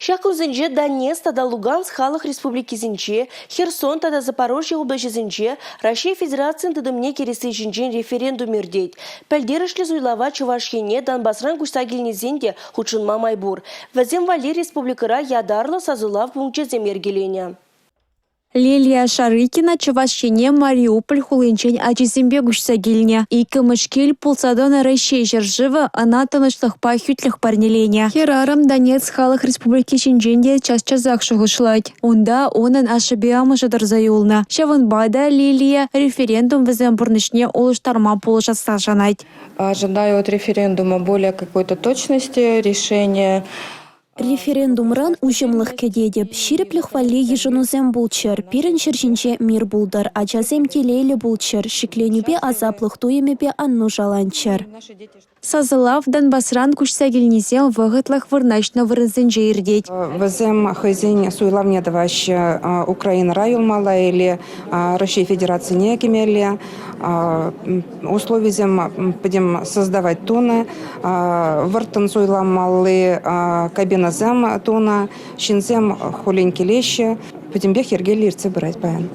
Шакунзенже Донецк тада Луганск халық республикизенже, Херсон тада Запорожье облачызенже, Россия Федерациян тадымне кересейжінжен референдум ердейд. Пәлдерішлі зуйлава Чувашхене Донбасран күштагелнезенде хучынма майбур. Вәзем вали республикара ядарлы сазулав пункте земергелене. Лилия Шарыкина Чувашчине Мариуполь хулынчен ачизембе гушсагильне. Икі мышкел пулсадона Россия жыржывы ана тынышлықпа хүтлік парнелене. Херарам Донецк халық республики чинженде час-часақ шығышлайд. Онда онын ашыбиамы жыдырза юлна. Шавынбада Лилия референдум візен бұрнышне олыштарма полышаса жанайд. Ожидаю от референдума более какой-то точности решения. Референдумран ужымлық кедедеп, ширеплік вали ежінузем бұлчыр, пирін шыршінче мир бұлдар, ачазем телейлі бұлчыр, шикленюбе азаплық туемебе анну жаланчыр. Сазылав Донбасран күшсәгілнезен вғытлық вырначны вырынзенже ирдеть. Візем хызен суйлавне даваш Украина райылмала или Россия Федерация не кемелі. Условизем будем создавать тоны. Вартын суйламалы кабиназем тона, шинзем хуленьки лещи. Будем бех ергели ирцы брать баян.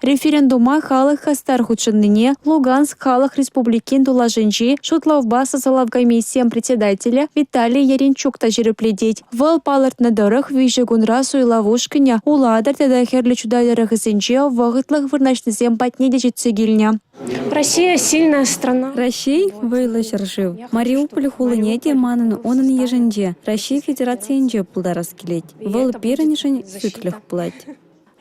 Референдума халық хастар худшынныне Луганск халық республикин тулажынжи шутлавба сазалав комиссиям председателя Виталий Яренчук тажирепледеть. Вал палыртны дырых вижі гунра суйлавушкыня уладар тада херлі чудайлары хызынжи вағытлық вырначнызем патнеде жетсегіліне. Россия сильная страна. Россия вайлы жыржив. Мариуполь хулынеде манын онын ежінде. Россия Федерациянже пулдарас келет. Вал перенешін сүтліх плать.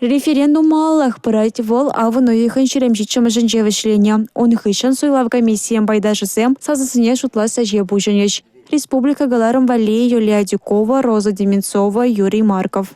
Референдум аллах пырать вол авын ойыхын шеремжитчым жынже вишлене. Он хышын суйлав комиссиям байдашысем сазысыне шутла саже бужынеш. Республика галарым Валея Юлия Дюкова, Роза Деменцова, Юрий Марков.